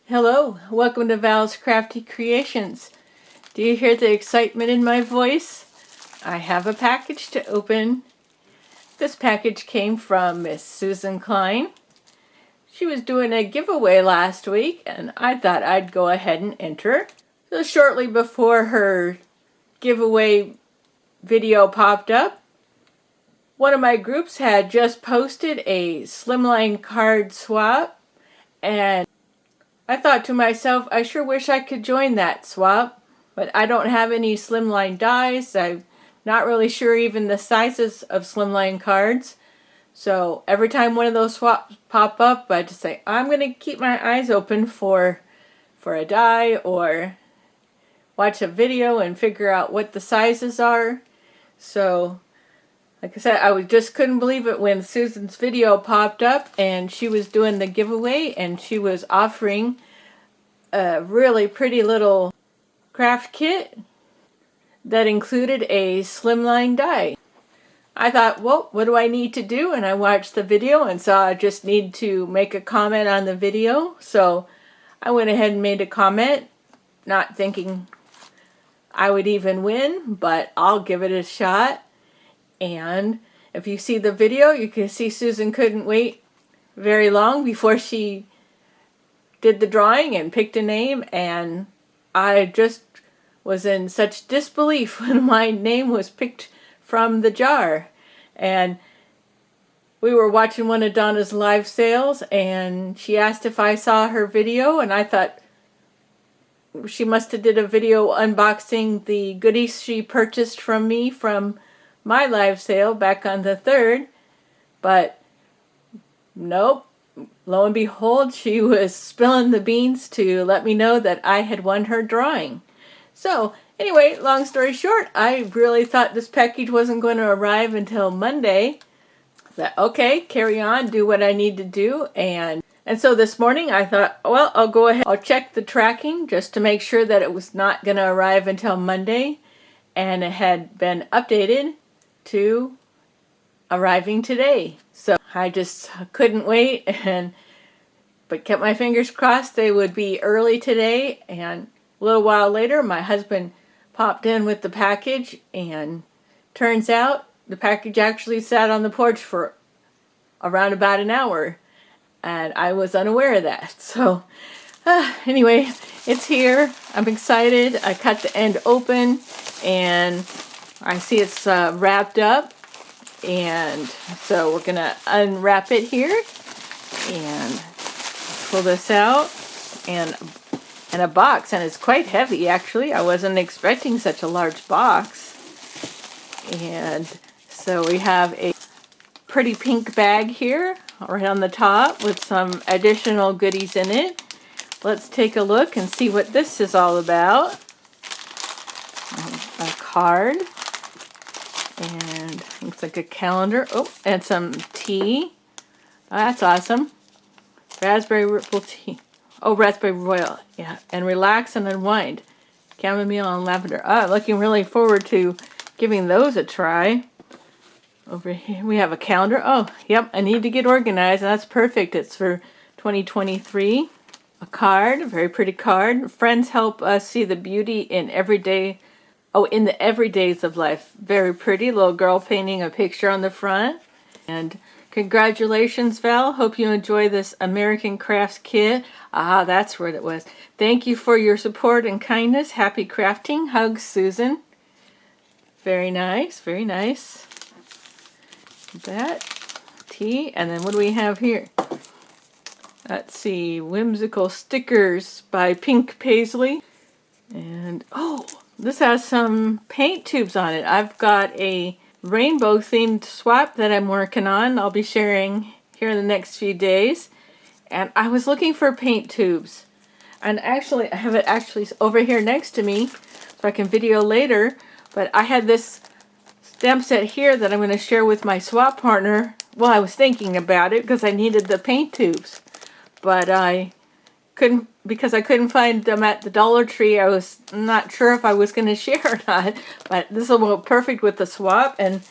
Hello, welcome to Val's Crafty Creations. Do you hear the excitement in my voice? I have a package to open. This package came from Miss Susan Klein. She was doing a giveaway last week and I thought I'd go ahead and enter. So shortly before her giveaway video popped up, one of my groups had just posted a Slimline Card swap, and I thought to myself, I sure wish I could join that swap, but I don't have any slimline dies. I'm not really sure even the sizes of slimline cards. So every time one of those swaps pop up, I just say, I'm going to keep my eyes open for a die or watch a video and figure out what the sizes are. So like I said, I just couldn't believe it when Susan's video popped up and she was doing the giveaway and she was offering a really pretty little craft kit that included a slimline die. I thought, well, what do I need to do? And I watched the video and saw I just need to make a comment on the video. So I went ahead and made a comment, not thinking I would even win, but I'll give it a shot. And if you see the video, you can see Susan couldn't wait very long before she did the drawing and picked a name, and I just was in such disbelief when my name was picked from the jar. And we were watching one of Donna's live sales and she asked if I saw her video, and I thought she must have did a video unboxing the goodies she purchased from me from my live sale back on the 3rd, but nope. Lo and behold, she was spilling the beans to let me know that I had won her drawing. So anyway, long story short, I really thought this package wasn't going to arrive until Monday. I thought, okay, carry on, do what I need to do. And so this morning I thought, well, I'll go ahead. I'll check the tracking just to make sure that it was not going to arrive until Monday. And it had been updated to arriving today. So I just couldn't wait, but kept my fingers crossed they would be early today. And a little while later, my husband popped in with the package, and turns out the package actually sat on the porch for around about an hour, and I was unaware of that. So anyway, it's here. I'm excited. I cut the end open and I see it's wrapped up, and so we're gonna unwrap it here and pull this out, and a box, and it's quite heavy actually. I wasn't expecting such a large box. And so we have a pretty pink bag here right on the top with some additional goodies in it. Let's take a look and see what this is all about. A card, and looks like a calendar. Oh, and some tea. Oh, that's awesome. Raspberry Ripple tea. Oh, Raspberry Royal. Yeah, and relax and unwind. Chamomile and lavender. Oh, I'm looking really forward to giving those a try. Over here we have a calendar. Oh, yep, I need to get organized. That's perfect. It's for 2023. A card, a very pretty card. Friends help us see the beauty in everyday. Oh, in the everydays of life. Very pretty. Little girl painting a picture on the front. And congratulations, Val. Hope you enjoy this American Crafts kit. Ah, that's where it was. Thank you for your support and kindness. Happy crafting. Hugs, Susan. Very nice. Very nice. That. Tea. And then what do we have here? Let's see. Whimsical stickers by Pink Paisley. And, oh, this has some paint tubes on it. I've got a rainbow themed swap that I'm working on. I'll be sharing here in the next few days. And I was looking for paint tubes. And actually, I have it actually over here next to me so I can video later. But I had this stamp set here that I'm going to share with my swap partner. Well, I was thinking about it because I needed the paint tubes. But I couldn't, because I couldn't find them at the Dollar Tree. I was not sure if I was going to share or not, but this will work perfect with the swap, and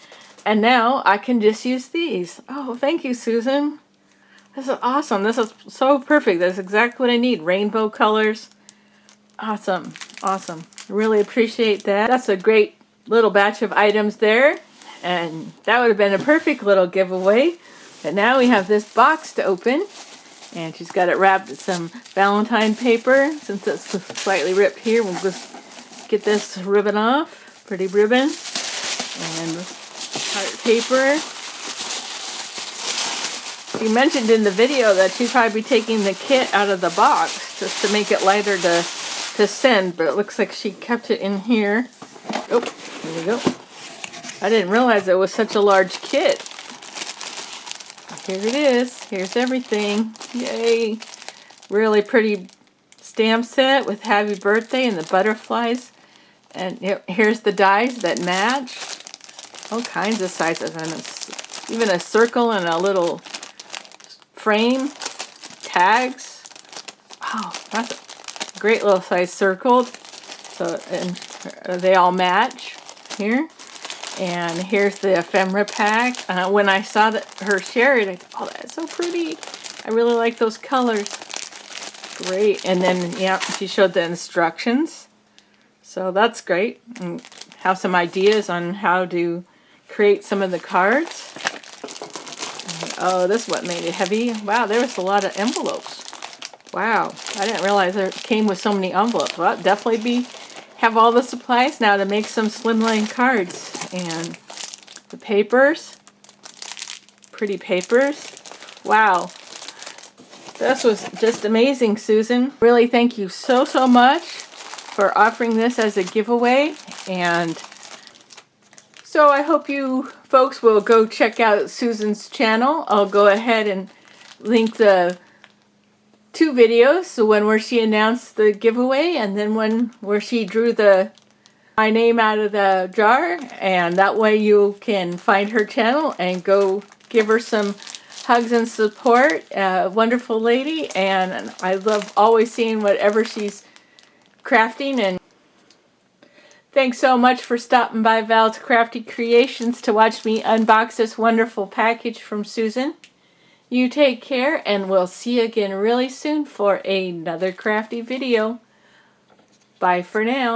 now I can just use these. Oh, thank you, Susan. This is awesome. This is so perfect. That's exactly what I need. Rainbow colors. Awesome. Awesome. Really appreciate that. That's a great little batch of items there. And that would have been a perfect little giveaway. But now we have this box to open. And she's got it wrapped with some Valentine paper. Since it's slightly ripped here, we'll just get this ribbon off. Pretty ribbon. And heart paper. She mentioned in the video that she'd probably be taking the kit out of the box just to make it lighter to send, but it looks like she kept it in here. Oh, here we go. I didn't realize it was such a large kit. Here it is. Here's everything. Yay. Really pretty stamp set with happy birthday and the butterflies. And here's the dies that match. All kinds of sizes. And even a circle and a little frame. Tags. Oh, that's a great little size circled. So, and they all match here. And here's the ephemera pack. When I saw her share it, I thought, oh, that's so pretty. I really like those colors. Great. And then, yeah, she showed the instructions. So that's great. And have some ideas on how to create some of the cards. Oh, this is what made it heavy. Wow, there was a lot of envelopes. Wow, I didn't realize it came with so many envelopes. Well, definitely have all the supplies now to make some Slimline cards. And the papers. Pretty papers. Wow. This was just amazing, Susan. Really thank you so much for offering this as a giveaway. And so I hope you folks will go check out Susan's channel. I'll go ahead and link the 2 videos, the one where she announced the giveaway and then one where she drew my name out of the jar, and that way you can find her channel and go give her some hugs and support. Wonderful lady, and I love always seeing whatever she's crafting. And thanks so much for stopping by Val's Crafty Creations to watch me unbox this wonderful package from Susan. You take care, and we'll see you again really soon for another crafty video. Bye for now.